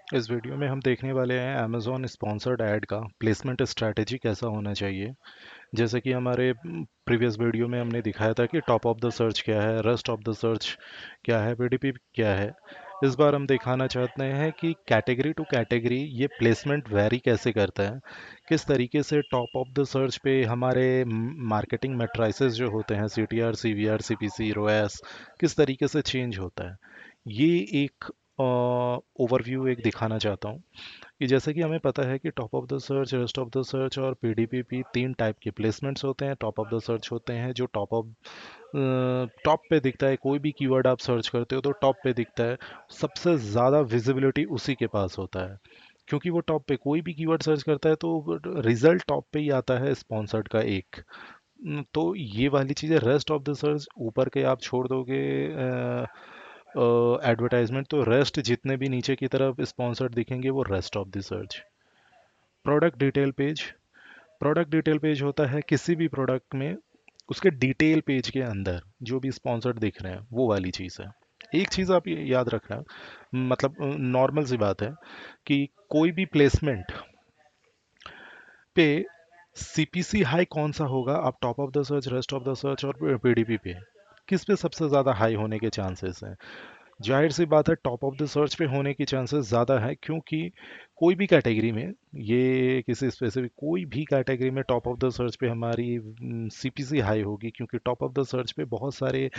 इस वीडियो में हम देखने वाले हैं अमेज़ॉन स्पॉन्सर्ड ऐड का प्लेसमेंट स्ट्रैटेजी कैसा होना चाहिए। जैसे कि हमारे प्रीवियस वीडियो में हमने दिखाया था कि टॉप ऑफ द सर्च क्या है, रेस्ट ऑफ द सर्च क्या है, पीडीपी क्या है। इस बार हम दिखाना चाहते हैं कि कैटेगरी टू कैटेगरी ये प्लेसमेंट वैरी कैसे करता है, किस तरीके से टॉप ऑफ द सर्च पे हमारे मार्केटिंग मेट्राइसेस जो होते हैं, सीटीआर, सीवीआर, सीपीसी, रोएस, किस तरीके से चेंज होता है। ये एक ओवरव्यू एक दिखाना चाहता हूँ कि जैसे कि हमें पता है कि top of the search, rest of the search और पीडीपीपी तीन टाइप के प्लेसमेंट्स होते हैं। टॉप ऑफ द सर्च होते हैं जो टॉप पे दिखता है, कोई भी कीवर्ड आप सर्च करते हो तो टॉप पे दिखता है, सबसे ज़्यादा विजिबिलिटी उसी के पास होता है, क्योंकि वो टॉप पे कोई भी कीवर्ड सर्च करता है तो रिजल्ट टॉप पे ही आता है स्पॉन्सर्ड का एक। तो ये वाली चीज़ें रेस्ट ऑफ द सर्च ऊपर के आप छोड़ दोगे एडवर्टाइजमेंट, तो रेस्ट जितने भी नीचे की तरफ स्पॉन्सर्ड दिखेंगे वो rest of the search. Product detail page, product detail page होता है किसी भी प्रोडक्ट में उसके डिटेल पेज के अंदर जो भी स्पॉन्सर्ड दिख रहे हैं वो वाली चीज़ है। एक चीज़ आप ये याद रखना, मतलब नॉर्मल सी बात है कि कोई भी प्लेसमेंट पे सीपीसी हाई कौन सा होगा, आप top of the search, rest of the search और पीडीपी पे किस पे सबसे ज़्यादा हाई होने के चांसेस हैं। जाहिर सी बात है टॉप ऑफ द सर्च पे होने की चांसेस ज़्यादा है, क्योंकि कोई भी कैटेगरी में, ये किसी स्पेसिफिक कोई भी कैटेगरी में टॉप ऑफ द सर्च पे हमारी सीपीसी हाई होगी, क्योंकि टॉप ऑफ द सर्च पे बहुत सारे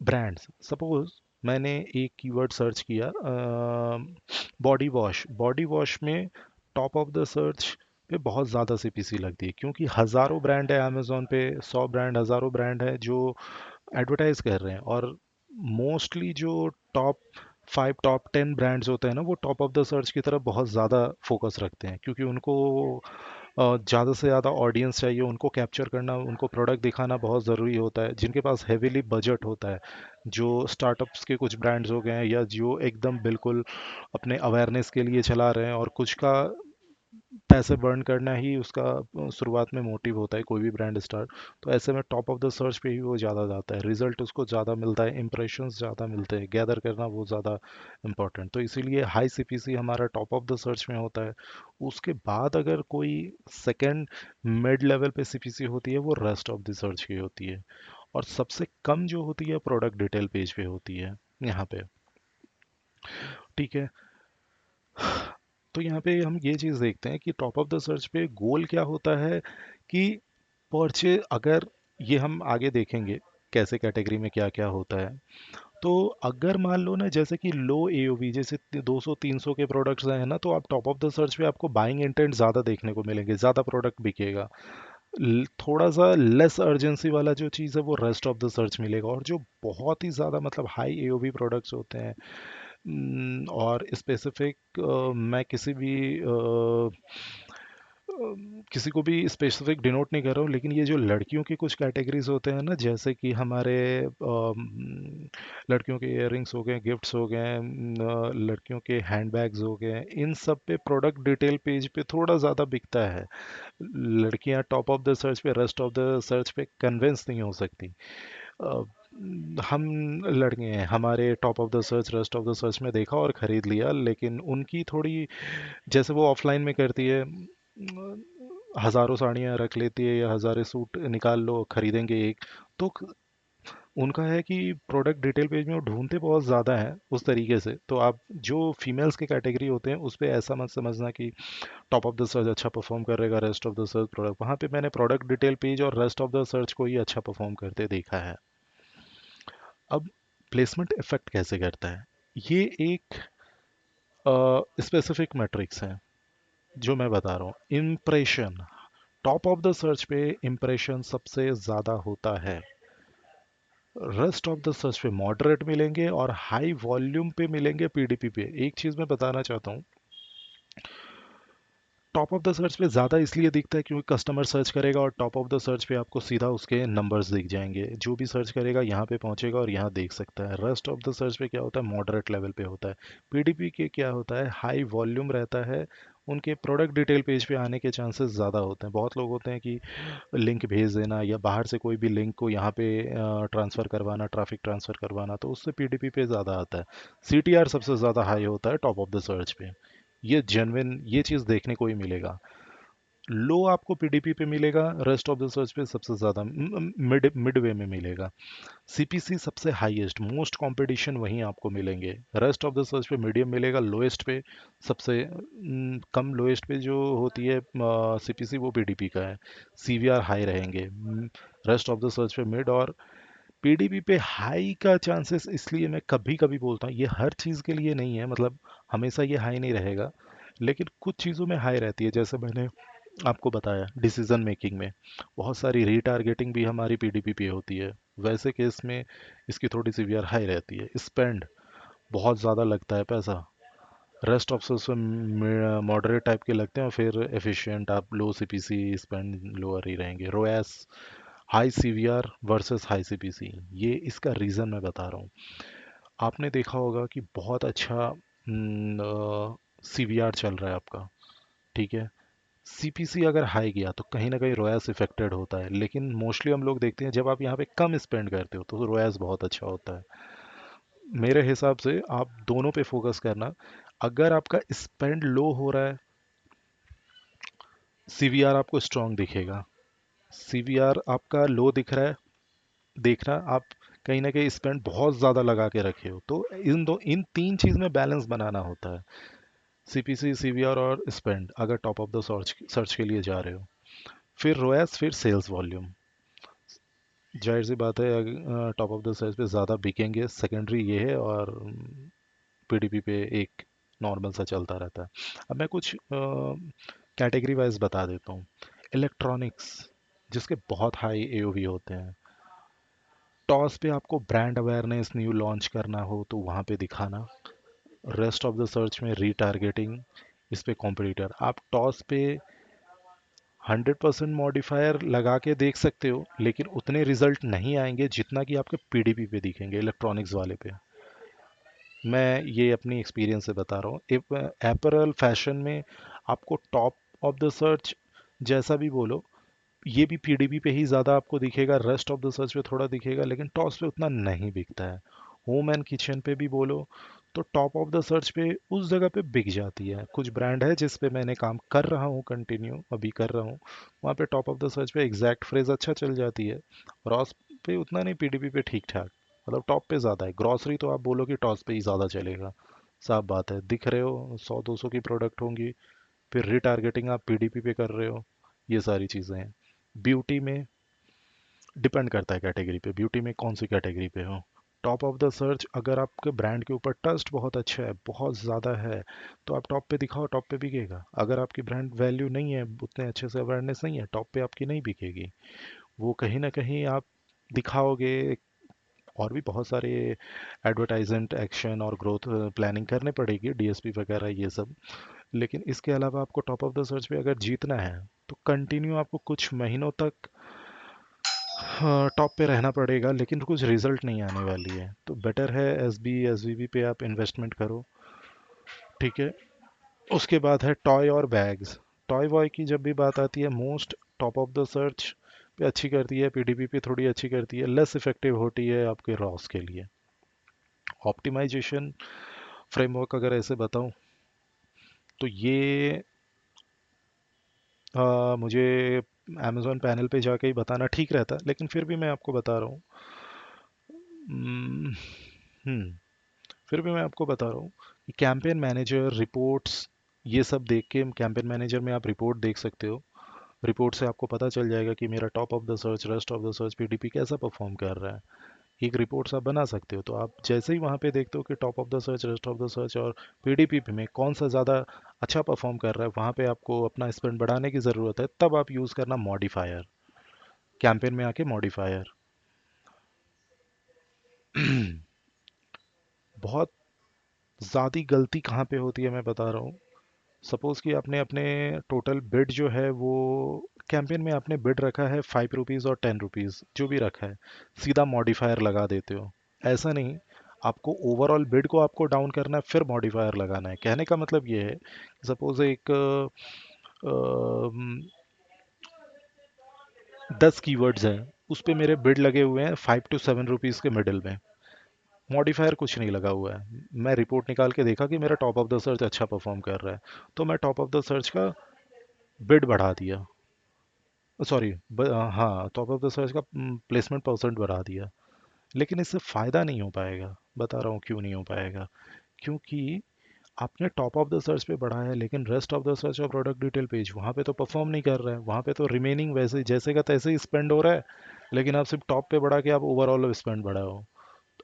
ब्रांड्स, सपोज मैंने एक कीवर्ड सर्च किया बॉडी वॉश, बॉडी वॉश में टॉप ऑफ द सर्च पे बहुत ज़्यादा सीपीसी लगती है, क्योंकि हज़ारों ब्रांड है अमेजोन पे, 100 ब्रांड, हज़ारों ब्रांड है जो एडवर्टाइज कर रहे हैं। और मोस्टली जो टॉप 5, टॉप 10 ब्रांड्स होते हैं ना, वो टॉप ऑफ द सर्च की तरफ बहुत ज़्यादा फोकस रखते हैं, क्योंकि उनको ज़्यादा से ज़्यादा ऑडियंस चाहिए, उनको कैप्चर करना, उनको प्रोडक्ट दिखाना बहुत ज़रूरी होता है। जिनके पास हेविली बजट होता है, जो स्टार्टअप्स के कुछ ब्रांड्स हो गए हैं या जो एकदम बिल्कुल अपने अवेयरनेस के लिए चला रहे हैं और कुछ का पैसे बर्न करना ही उसका शुरुआत में मोटिव होता है, कोई भी ब्रांड स्टार्ट, तो ऐसे में टॉप ऑफ द सर्च पे ही वो ज़्यादा जाता है, रिजल्ट उसको ज़्यादा मिलता है, इंप्रेशंस ज़्यादा मिलते हैं, गैदर करना वो ज़्यादा इंपॉर्टेंट, तो इसीलिए हाई सीपीसी हमारा टॉप ऑफ द सर्च में होता है। उसके बाद अगर कोई सेकंड मिड लेवल पे सीपीसी होती है वो रेस्ट ऑफ द सर्च की होती है, और सबसे कम जो होती है प्रोडक्ट डिटेल पेज पे होती है यहाँ पे। ठीक है, तो यहाँ पे हम ये चीज़ देखते हैं कि टॉप ऑफ द सर्च पे गोल क्या होता है कि परचे, अगर ये हम आगे देखेंगे कैसे कैटेगरी में क्या क्या होता है। तो अगर मान लो ना, जैसे कि लो एओवी, जैसे 200-300 के प्रोडक्ट्स हैं ना, तो आप टॉप ऑफ द सर्च पे आपको बाइंग इंटेंट ज़्यादा देखने को मिलेंगे, ज़्यादा प्रोडक्ट बिकेगा। थोड़ा सा लेस अर्जेंसी वाला जो चीज़ है वो रेस्ट ऑफ द सर्च मिलेगा, और जो बहुत ही ज़्यादा मतलब हाई एओवी प्रोडक्ट्स होते हैं, और स्पेसिफिक मैं किसी को भी स्पेसिफिक डिनोट नहीं कर रहा हूँ, लेकिन ये जो लड़कियों की कुछ कैटेगरीज होते हैं ना, जैसे कि हमारे लड़कियों के इयररिंग्स हो गए, गिफ्ट्स हो गए, लड़कियों के हैंडबैग्स हो गए, इन सब पे प्रोडक्ट डिटेल पेज पे थोड़ा ज़्यादा बिकता है। लड़कियां टॉप ऑफ द सर्च पे, रेस्ट ऑफ द सर्च पे कन्विंस नहीं हो सकती। अ, हम लड़के हैं, हमारे top of the search, rest of the search में देखा और ख़रीद लिया, लेकिन उनकी थोड़ी, जैसे वो ऑफलाइन में करती है, हज़ारों साड़ियाँ रख लेती है या हज़ारों सूट निकाल लो खरीदेंगे एक, तो उनका है कि प्रोडक्ट डिटेल पेज में वो ढूंढते बहुत ज़्यादा हैं उस तरीके से। तो आप जो फीमेल्स के कैटेगरी होते हैं उस पे ऐसा मत समझना कि टॉप ऑफ द सर्च अच्छा परफॉर्म करेगा, rest of the search product, वहाँ पे मैंने प्रोडक्ट डिटेल पेज और रेस्ट ऑफ द सर्च को ही अच्छा परफॉर्म करते देखा है। अब प्लेसमेंट इफेक्ट कैसे करता है, ये एक स्पेसिफिक मैट्रिक्स है जो मैं बता रहा हूँ। Impression, top of the search पे इम्प्रेशन सबसे ज़्यादा होता है, रेस्ट ऑफ द सर्च पे मॉडरेट मिलेंगे और हाई वॉल्यूम पे मिलेंगे पीडीपी पे। एक चीज़ मैं बताना चाहता हूँ, टॉप ऑफ द सर्च पे ज़्यादा इसलिए दिखता है क्योंकि कस्टमर सर्च करेगा और टॉप ऑफ द सर्च पे आपको सीधा उसके नंबर्स दिख जाएंगे। जो भी सर्च करेगा यहाँ पे पहुँचेगा और यहाँ देख सकता है। रेस्ट ऑफ द सर्च पे क्या होता है, मॉडरेट लेवल पे होता है। पीडीपी के क्या होता है, हाई वॉल्यूम रहता है। उनके प्रोडक्ट डिटेल पेज पे आने के चांसेस ज़्यादा होते हैं। बहुत लोग होते हैं कि लिंक भेज देना या बाहर से कोई भी लिंक को यहाँ पे ट्रांसफ़र करवाना, ट्रैफिक ट्रांसफ़र करवाना, तो उससे पीडीपी पे ज़्यादा आता है। सीटीआर सबसे ज़्यादा हाई होता है टॉप ऑफ द सर्च पे। ये जेन्युइन ये चीज़ देखने को ही मिलेगा। लो आपको पीडीपी पे मिलेगा, रेस्ट ऑफ द सर्च पे सबसे ज़्यादा मिड मिड वे में मिलेगा। सीपीसी सबसे हाईएस्ट, मोस्ट कंपटीशन वहीं आपको मिलेंगे। रेस्ट ऑफ द सर्च पे मीडियम मिलेगा, लोएस्ट पे सबसे कम लोएस्ट पे जो होती है सीपीसी वो पीडीपी का है। सीवीआर हाई रहेंगे। रेस्ट ऑफ द सर्च पे मिड और पीडीपी पे हाई का चांसेस, इसलिए मैं कभी कभी बोलता हूँ, ये हर चीज़ के लिए नहीं है, मतलब हमेशा ये हाई नहीं रहेगा, लेकिन कुछ चीज़ों में हाई रहती है। जैसे मैंने आपको बताया डिसीजन मेकिंग में बहुत सारी रीटारगेटिंग भी हमारी पीडीपी पे होती है। वैसे केस में इसकी थोड़ी सीवियर हाई रहती है। स्पेंड बहुत ज़्यादा लगता है पैसा। रेस्ट ऑफ में मॉडरेट टाइप के लगते हैं और फिर एफिशिएंट आप लो सीपीसी स्पेंड लोअर ही रहेंगे। ROAS high CVR versus high CPC, ये इसका रीज़न मैं बता रहा हूँ। आपने देखा होगा कि बहुत अच्छा सीवीआर चल रहा है आपका, ठीक है, सीपीसी अगर हाई गया तो कहीं ना कहीं रोयास इफेक्टेड होता है, लेकिन मोस्टली हम लोग देखते हैं जब आप यहाँ पे कम स्पेंड करते हो तो रोयास बहुत अच्छा होता है। मेरे हिसाब से आप दोनों पे फोकस करना। अगर आपका स्पेंड लो हो रहा है, सीवीआर आपको स्ट्रांग दिखेगा। सीवीआर आपका लो दिख रहा है, देखना आप कहीं ना कहीं स्पेंड बहुत ज़्यादा लगा के रखे हो, तो इन तीन चीज़ में बैलेंस बनाना होता है। सीपीसी, सीवीआर और स्पेंड अगर top of the search search के लिए जा रहे हो। फिर रोएस, फिर सेल्स वॉल्यूम। जाहिर सी बात है टॉप ऑफ द सर्च पे ज़्यादा बिकेंगे, सेकेंडरी ये है, और पीडीपी पे एक नॉर्मल सा चलता रहता है। अब मैं कुछ कैटेगरी वाइज बता देता हूँ। इलेक्ट्रॉनिक्स जिसके बहुत हाई एओवी होते हैं, टॉस पे आपको ब्रांड अवेयरनेस न्यू लॉन्च करना हो तो वहाँ पे दिखाना। रेस्ट ऑफ द सर्च में रीटारगेटिंग, इस पे कॉम्पिटिटर। आप टॉस पे 100% मॉडिफायर लगा के देख सकते हो, लेकिन उतने रिजल्ट नहीं आएंगे जितना कि आपके पीडीपी पे दिखेंगे, इलेक्ट्रॉनिक्स वाले पे। मैं ये अपनी एक्सपीरियंस से बता रहा हूँ। एपरल फैशन में आपको टॉप ऑफ द सर्च जैसा भी बोलो, ये भी पीडीपी पे ही ज़्यादा आपको दिखेगा, रेस्ट ऑफ द सर्च पे थोड़ा दिखेगा, लेकिन टॉस पे उतना नहीं बिकता है। होम एंड किचन पे भी बोलो तो टॉप ऑफ द सर्च पे उस जगह पे बिक जाती है। कुछ ब्रांड है जिस पे मैंने काम कर रहा हूँ, कंटिन्यू अभी कर रहा हूँ, वहाँ पे टॉप ऑफ द सर्च पे एग्जैक्ट फ्रेज अच्छा चल जाती है। रॉस पे उतना नहीं, पीडीपी पे ठीक ठाक, मतलब टॉप पे ज़्यादा है। ग्रॉसरी तो आप बोलो कि टॉस पे ही ज़्यादा चलेगा, साफ बात है। दिख रहे हो 100-200 की प्रोडक्ट होंगी, फिर रिटारगेटिंग आप पीडीपी पे कर रहे हो, ये सारी चीज़ें हैं। ब्यूटी में डिपेंड करता है कैटेगरी पे, ब्यूटी में कौन सी कैटेगरी पे हो। टॉप ऑफ द सर्च अगर आपके ब्रांड के ऊपर ट्रस्ट बहुत अच्छा है, बहुत ज़्यादा है, तो आप टॉप पे दिखाओ, टॉप पे बिकेगा। अगर आपकी ब्रांड वैल्यू नहीं है, उतने अच्छे से अवेयरनेस नहीं है, टॉप पे आपकी नहीं बिकेगी। वो कहीं ना कहीं आप दिखाओगे। और भी बहुत सारे एडवर्टाइजमेंट एक्शन और ग्रोथ प्लानिंग करने पड़ेगी, डीएसपी वगैरह ये सब। लेकिन इसके अलावा आपको टॉप ऑफ द सर्च पे अगर जीतना है तो कंटिन्यू आपको कुछ महीनों तक हाँ टॉप पे रहना पड़ेगा, लेकिन कुछ रिजल्ट नहीं आने वाली है। तो बेटर है एसवीबी पे आप इन्वेस्टमेंट करो, ठीक है। उसके बाद है टॉय और बैग्स। टॉय वॉय की जब भी बात आती है, most top of the search पे अच्छी करती है, पीडीपी पे थोड़ी अच्छी करती है, लेस इफेक्टिव होती है आपके रॉस के लिए। ऑप्टिमाइजेशन फ्रेमवर्क अगर ऐसे बताऊं तो ये मुझे अमेजोन पैनल पे जाके ही बताना ठीक रहता, लेकिन फिर भी मैं आपको बता रहा हूँ। हम्म, हम्म, फिर भी मैं आपको बता रहा हूँ कि कैंपेन मैनेजर रिपोर्ट्स, ये सब देख के कैंपेन मैनेजर में आप रिपोर्ट देख सकते हो। रिपोर्ट से आपको पता चल जाएगा कि मेरा top of the search, rest of the search, PDP कैसा परफॉर्म कर रहा है। एक रिपोर्ट्स आप बना सकते हो। तो आप जैसे ही वहाँ पे देखते हो कि top of the search, rest of the search और पीडीपी में कौन सा ज़्यादा अच्छा परफॉर्म कर रहा है, वहाँ पे आपको अपना स्पेंड बढ़ाने की ज़रूरत है, तब आप यूज़ करना मॉडिफायर, कैंपेन में आके मॉडिफायर। बहुत ज़्यादा गलती कहाँ पे होती है मैं बता रहा हूँ। सपोज कि आपने अपने टोटल बिड जो है वो कैंपेन में आपने बिड रखा है 5 रुपीज़ और 10 रुपीज़ जो भी रखा है, सीधा मॉडिफायर लगा देते हो। ऐसा नहीं, आपको ओवरऑल बिड को आपको डाउन करना है फिर मॉडिफायर लगाना है। कहने का मतलब ये है, सपोज एक 10 कीवर्ड्स हैं, उस पे मेरे बिड लगे हुए हैं 5 to 7 रुपीज़ के मिडिल में, मॉडिफायर कुछ नहीं लगा हुआ है। मैं रिपोर्ट निकाल के देखा कि मेरा टॉप ऑफ द सर्च अच्छा परफॉर्म कर रहा है, तो मैं टॉप ऑफ द सर्च का बिड बढ़ा दिया, सॉरी, हाँ, टॉप ऑफ द सर्च का प्लेसमेंट परसेंट बढ़ा दिया। लेकिन इससे फ़ायदा नहीं हो पाएगा, बता रहा हूँ क्यों नहीं हो पाएगा। क्योंकि आपने टॉप ऑफ द सर्च पे बढ़ाया है, लेकिन रेस्ट ऑफ द सर्च और प्रोडक्ट डिटेल पेज वहाँ पे तो परफॉर्म नहीं कर रहा है, वहाँ पे तो रिमेनिंग वैसे जैसे का तैसे ही स्पेंड हो रहा है। लेकिन आप सिर्फ टॉप पे बढ़ा के आप ओवरऑल स्पेंड बढ़ाओ।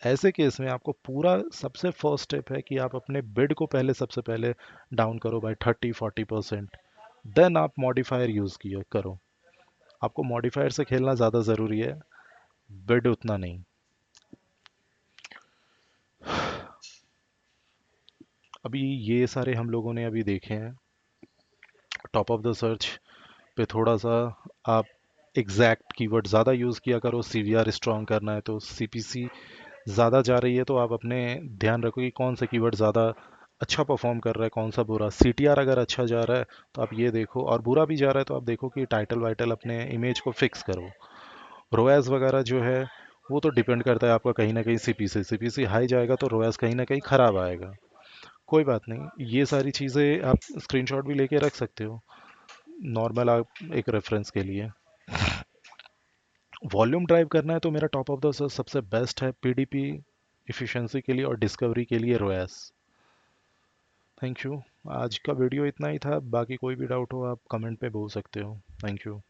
ऐसे केस में आपको पूरा, सबसे फर्स्ट स्टेप है कि आप अपने बिड को पहले, सबसे पहले डाउन करो बाय 30-40%। देन आप मॉडिफायर यूज़ किया करो। आपको मॉडिफायर से खेलना ज़्यादा ज़रूरी है, बिड उतना नहीं। अभी ये सारे हम लोगों ने अभी देखे हैं। टॉप ऑफ द सर्च पे थोड़ा सा आप एग्जैक्ट कीवर्ड ज़्यादा यूज़ किया करो। सीवीआर स्ट्रॉन्ग करना है तो सीपीसी ज़्यादा जा रही है तो आप अपने ध्यान रखो कि कौन सा कीवर्ड ज़्यादा अच्छा परफॉर्म कर रहा है, कौन सा बुरा। सीटीआर अगर अच्छा जा रहा है तो आप ये देखो, और बुरा भी जा रहा है तो आप देखो कि टाइटल वाइटल अपने इमेज को फिक्स करो। रोयाज वगैरह जो है वो तो डिपेंड करता है आपका कहीं ना कहीं सीपीसी, सीपीसी हाई जाएगा तो रोयाज कहीं ना कहीं ख़राब आएगा। कोई बात नहीं, ये सारी चीज़ें आप स्क्रीनशॉट भी लेके रख सकते हो, नॉर्मल आप एक रेफरेंस के लिए। वॉल्यूम ड्राइव करना है तो मेरा टॉप ऑफ द सबसे बेस्ट है पीडीपी, इफ़िशेंसी के लिए और डिस्कवरी के लिए रोयास। Thank you. आज का वीडियो इतना ही था, बाकी कोई भी डाउट हो आप कमेंट पे बोल सकते हो। Thank you.